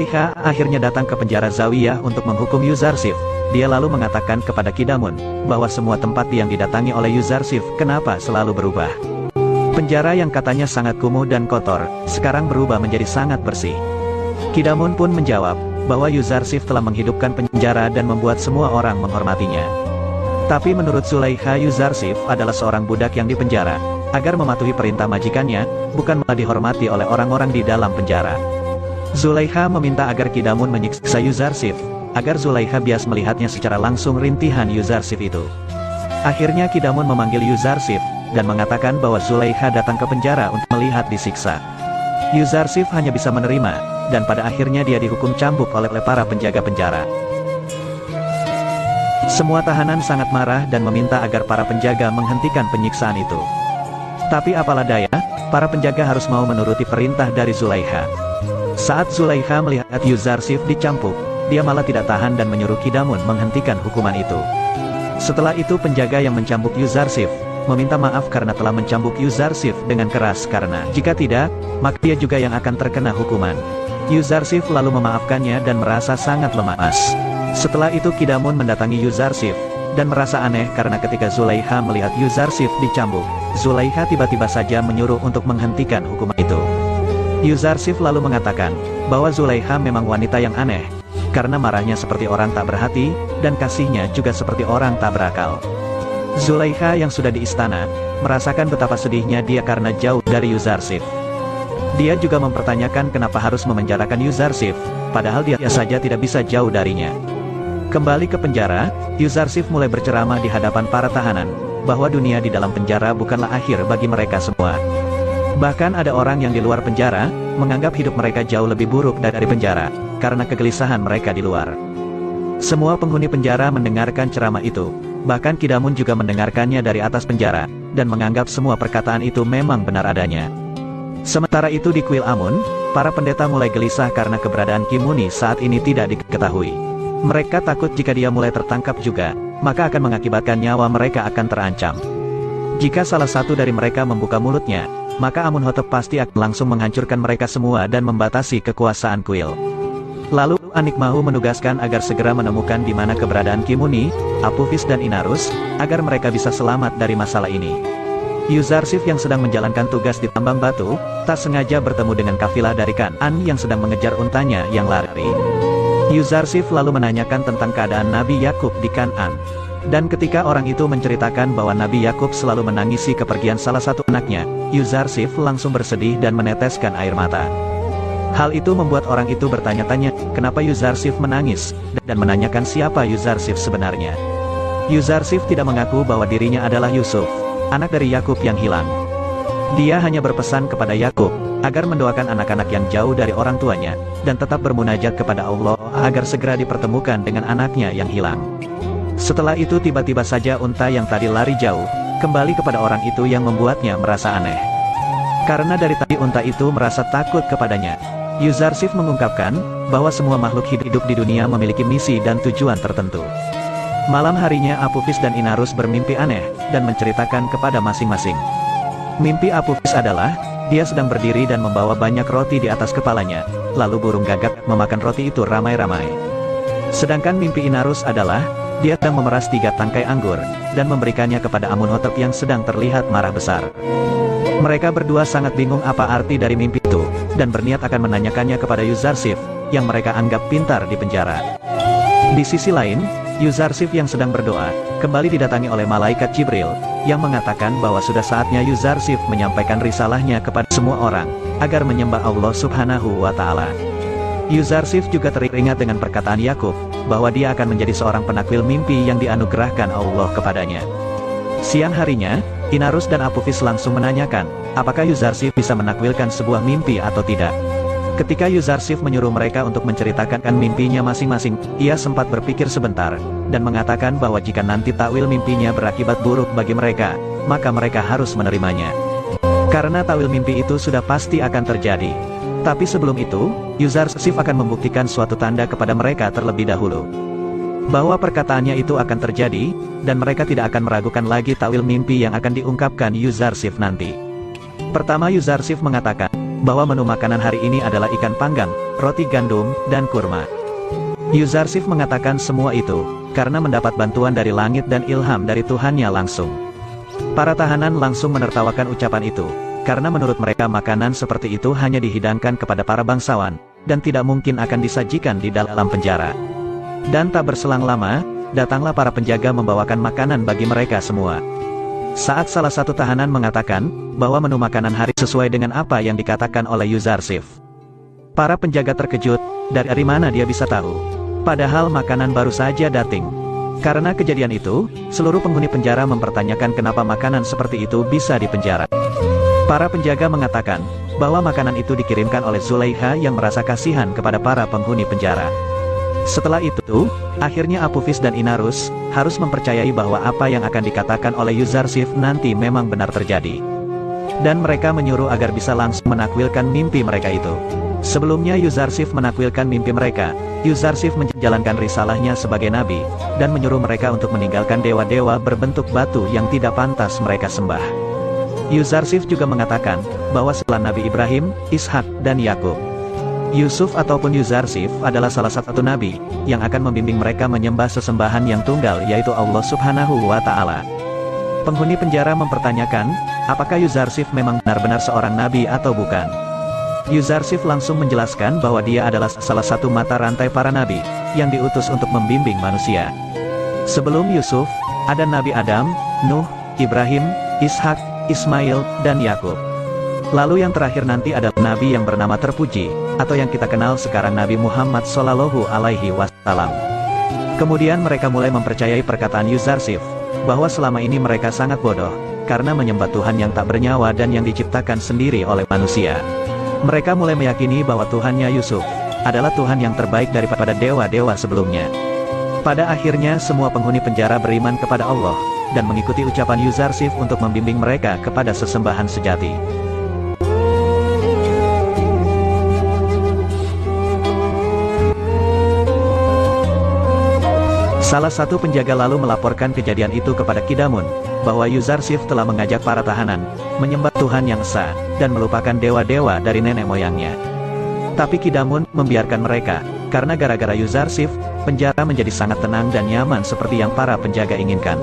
Zulaikha akhirnya datang ke penjara Zawiyah untuk menghukum Yuzarsif. Dia lalu mengatakan kepada Kidamun, bahwa semua tempat yang didatangi oleh Yuzarsif kenapa selalu berubah. Penjara yang katanya sangat kumuh dan kotor, sekarang berubah menjadi sangat bersih. Kidamun pun menjawab, bahwa Yuzarsif telah menghidupkan penjara dan membuat semua orang menghormatinya. Tapi menurut Zulaikha, Yuzarsif adalah seorang budak yang dipenjara, agar mematuhi perintah majikannya, bukan malah dihormati oleh orang-orang di dalam penjara. Zulaikha meminta agar Kidamun menyiksa Yuzarsif, agar Zulaikha bias melihatnya secara langsung rintihan Yuzarsif itu. Akhirnya Kidamun memanggil Yuzarsif, dan mengatakan bahwa Zulaikha datang ke penjara untuk melihat disiksa. Yuzarsif hanya bisa menerima, dan pada akhirnya dia dihukum cambuk oleh para penjaga penjara. Semua tahanan sangat marah dan meminta agar para penjaga menghentikan penyiksaan itu. Tapi apalah daya, para penjaga harus mau menuruti perintah dari Zulaikha. Saat Zulaikha melihat Yuzarsif dicambuk, dia malah tidak tahan dan menyuruh Kidamun menghentikan hukuman itu. Setelah itu penjaga yang mencambuk Yuzarsif meminta maaf karena telah mencambuk Yuzarsif dengan keras, karena jika tidak, maka dia juga yang akan terkena hukuman. Yuzarsif lalu memaafkannya dan merasa sangat lemas. Setelah itu Kidamun mendatangi Yuzarsif, dan merasa aneh karena ketika Zulaikha melihat Yuzarsif dicambuk, Zulaikha tiba-tiba saja menyuruh untuk menghentikan hukuman itu. Yuzarsif lalu mengatakan, bahwa Zulaikha memang wanita yang aneh, karena marahnya seperti orang tak berhati, dan kasihnya juga seperti orang tak berakal. Zulaikha yang sudah di istana, merasakan betapa sedihnya dia karena jauh dari Yuzarsif. Dia juga mempertanyakan kenapa harus memenjarakan Yuzarsif, padahal dia saja tidak bisa jauh darinya. Kembali ke penjara, Yuzarsif mulai berceramah di hadapan para tahanan, bahwa dunia di dalam penjara bukanlah akhir bagi mereka semua. Bahkan ada orang yang di luar penjara, menganggap hidup mereka jauh lebih buruk dari penjara, karena kegelisahan mereka di luar. Semua penghuni penjara mendengarkan ceramah itu, bahkan Kidamun juga mendengarkannya dari atas penjara, dan menganggap semua perkataan itu memang benar adanya. Sementara itu di kuil Amun, para pendeta mulai gelisah karena keberadaan Kimuni saat ini tidak diketahui. Mereka takut jika dia mulai tertangkap juga, maka akan mengakibatkan nyawa mereka akan terancam. Jika salah satu dari mereka membuka mulutnya, maka Amunhotep pasti akan langsung menghancurkan mereka semua dan membatasi kekuasaan kuil. Lalu, Anikmahu menugaskan agar segera menemukan di mana keberadaan Kimuni, Apophis dan Inarus, agar mereka bisa selamat dari masalah ini. Yuzarsif yang sedang menjalankan tugas di tambang batu, tak sengaja bertemu dengan kafilah dari Kan'an yang sedang mengejar untanya yang lari. Yuzarsif lalu menanyakan tentang keadaan Nabi Yakub di Kan'an. Dan ketika orang itu menceritakan bahwa Nabi Yakub selalu menangisi kepergian salah satu anaknya, Yuzarsif langsung bersedih dan meneteskan air mata. Hal itu membuat orang itu bertanya-tanya, kenapa Yuzarsif menangis, dan menanyakan siapa Yuzarsif sebenarnya. Yuzarsif tidak mengaku bahwa dirinya adalah Yusuf, anak dari Yakub yang hilang. Dia hanya berpesan kepada Yakub, agar mendoakan anak-anak yang jauh dari orang tuanya, dan tetap bermunajat kepada Allah, agar segera dipertemukan dengan anaknya yang hilang. Setelah itu tiba-tiba saja unta yang tadi lari jauh, kembali kepada orang itu yang membuatnya merasa aneh. Karena dari tadi unta itu merasa takut kepadanya. Yuzarsif mengungkapkan, bahwa semua makhluk hidup di dunia memiliki misi dan tujuan tertentu. Malam harinya Apophis dan Inarus bermimpi aneh, dan menceritakan kepada masing-masing. Mimpi Apophis adalah, dia sedang berdiri dan membawa banyak roti di atas kepalanya, lalu burung gagak memakan roti itu ramai-ramai. Sedangkan mimpi Inarus adalah, dia sedang memeras 3 tangkai anggur, dan memberikannya kepada Amunhotep yang sedang terlihat marah besar. Mereka berdua sangat bingung apa arti dari mimpi itu, dan berniat akan menanyakannya kepada Yuzarsif, yang mereka anggap pintar di penjara. Di sisi lain, Yuzarsif yang sedang berdoa, kembali didatangi oleh malaikat Jibril, yang mengatakan bahwa sudah saatnya Yuzarsif menyampaikan risalahnya kepada semua orang, agar menyembah Allah Subhanahu wa Ta'ala. Yuzarsif juga teringat dengan perkataan Yakub, bahwa dia akan menjadi seorang penakwil mimpi yang dianugerahkan Allah kepadanya. Siang harinya, Inarus dan Apophis langsung menanyakan, apakah Yuzarsif bisa menakwilkan sebuah mimpi atau tidak. Ketika Yuzarsif menyuruh mereka untuk menceritakan mimpinya masing-masing, ia sempat berpikir sebentar, dan mengatakan bahwa jika nanti takwil mimpinya berakibat buruk bagi mereka, maka mereka harus menerimanya. Karena takwil mimpi itu sudah pasti akan terjadi. Tapi sebelum itu, Yuzarsif akan membuktikan suatu tanda kepada mereka terlebih dahulu. Bahwa perkataannya itu akan terjadi, dan mereka tidak akan meragukan lagi takwil mimpi yang akan diungkapkan Yuzarsif nanti. Pertama Yuzarsif mengatakan, bahwa menu makanan hari ini adalah ikan panggang, roti gandum, dan kurma. Yuzarsif mengatakan semua itu, karena mendapat bantuan dari langit dan ilham dari Tuhannya langsung. Para tahanan langsung menertawakan ucapan itu, karena menurut mereka makanan seperti itu hanya dihidangkan kepada para bangsawan, dan tidak mungkin akan disajikan di dalam penjara. Dan tak berselang lama, datanglah para penjaga membawakan makanan bagi mereka semua. Saat salah satu tahanan mengatakan, bahwa menu makanan hari sesuai dengan apa yang dikatakan oleh Yuzarsif. Para penjaga terkejut, dari mana dia bisa tahu? Padahal makanan baru saja datang. Karena kejadian itu, seluruh penghuni penjara mempertanyakan kenapa makanan seperti itu bisa di penjara. Para penjaga mengatakan, bahwa makanan itu dikirimkan oleh Zulaiha yang merasa kasihan kepada para penghuni penjara. Setelah itu, akhirnya Apophis dan Inarus harus mempercayai bahwa apa yang akan dikatakan oleh Yuzarsif nanti memang benar terjadi. Dan mereka menyuruh agar bisa langsung menakwilkan mimpi mereka itu. Sebelumnya Yuzarsif menakwilkan mimpi mereka, Yuzarsif menjalankan risalahnya sebagai nabi, dan menyuruh mereka untuk meninggalkan dewa-dewa berbentuk batu yang tidak pantas mereka sembah. Yuzarsif juga mengatakan, bahwa setelah Nabi Ibrahim, Ishak, dan Yakub, Yusuf ataupun Yuzarsif adalah salah satu nabi, yang akan membimbing mereka menyembah sesembahan yang tunggal yaitu Allah Subhanahu wa Ta'ala. Penghuni penjara mempertanyakan, apakah Yuzarsif memang benar-benar seorang nabi atau bukan? Yuzarsif langsung menjelaskan bahwa dia adalah salah satu mata rantai para nabi, yang diutus untuk membimbing manusia. Sebelum Yusuf, ada Nabi Adam, Nuh, Ibrahim, Ishak, Ismail, dan Yakub. Lalu yang terakhir nanti adalah nabi yang bernama terpuji, atau yang kita kenal sekarang Nabi Muhammad Shallallahu Alaihi Wasallam. Kemudian mereka mulai mempercayai perkataan Yuzarsif, bahwa selama ini mereka sangat bodoh, karena menyembah Tuhan yang tak bernyawa dan yang diciptakan sendiri oleh manusia. Mereka mulai meyakini bahwa Tuhannya Yusuf adalah Tuhan yang terbaik daripada dewa-dewa sebelumnya. Pada akhirnya semua penghuni penjara beriman kepada Allah, dan mengikuti ucapan Yuzarsif untuk membimbing mereka kepada sesembahan sejati. Salah satu penjaga lalu melaporkan kejadian itu kepada Kidamun, bahwa Yuzarsif telah mengajak para tahanan menyembah Tuhan yang esa, dan melupakan dewa-dewa dari nenek moyangnya. Tapi Kidamun membiarkan mereka, karena gara-gara Yuzarsif, penjara menjadi sangat tenang dan nyaman seperti yang para penjaga inginkan.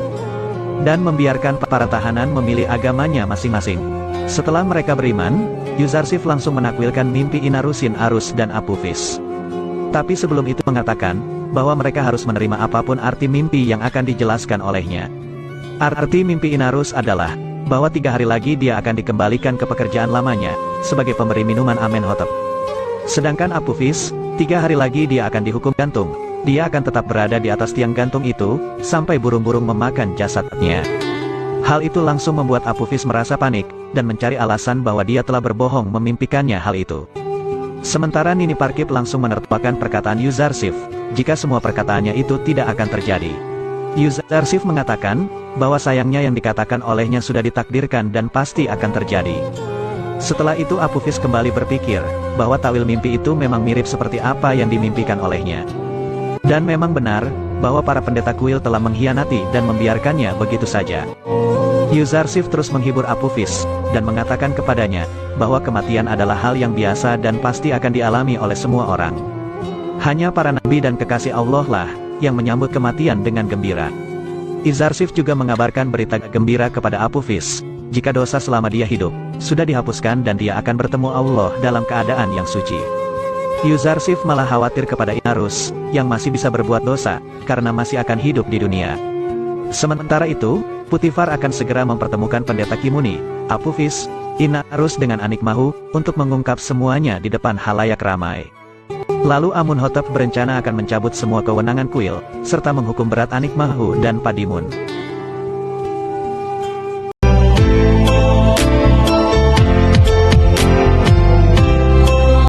Dan membiarkan para tahanan memilih agamanya masing-masing. Setelah mereka beriman, Yuzarsif langsung menakwilkan mimpi Inarusin Arus dan Apophis. Tapi sebelum itu mengatakan, bahwa mereka harus menerima apapun arti mimpi yang akan dijelaskan olehnya. Arti mimpi Inarus adalah, bahwa 3 hari lagi dia akan dikembalikan ke pekerjaan lamanya, sebagai pemberi minuman Amenhotep. Sedangkan Apophis, 3 hari lagi dia akan dihukum gantung. Dia akan tetap berada di atas tiang gantung itu, sampai burung-burung memakan jasadnya. Hal itu langsung membuat Apophis merasa panik, dan mencari alasan bahwa dia telah berbohong memimpikannya hal itu. Sementara Nini Parkip langsung menertawakan perkataan Yuzarsif, jika semua perkataannya itu tidak akan terjadi. Yuzarsif mengatakan, bahwa sayangnya yang dikatakan olehnya sudah ditakdirkan dan pasti akan terjadi. Setelah itu Apophis kembali berpikir, bahwa tawil mimpi itu memang mirip seperti apa yang dimimpikan olehnya. Dan memang benar, bahwa para pendeta kuil telah mengkhianati dan membiarkannya begitu saja. Yuzarsif terus menghibur Apophis, dan mengatakan kepadanya, bahwa kematian adalah hal yang biasa dan pasti akan dialami oleh semua orang. Hanya para nabi dan kekasih Allah lah, yang menyambut kematian dengan gembira. Yuzarsif juga mengabarkan berita gembira kepada Apophis, jika dosa selama dia hidup, sudah dihapuskan dan dia akan bertemu Allah dalam keadaan yang suci. Yuzarsif malah khawatir kepada Inarus, yang masih bisa berbuat dosa, karena masih akan hidup di dunia. Sementara itu, Putifar akan segera mempertemukan pendeta Kimuni, Apophis, Inarus dengan Anikmahu, untuk mengungkap semuanya di depan halayak ramai. Lalu Amunhotep berencana akan mencabut semua kewenangan kuil, serta menghukum berat Anikmahu dan Padimun.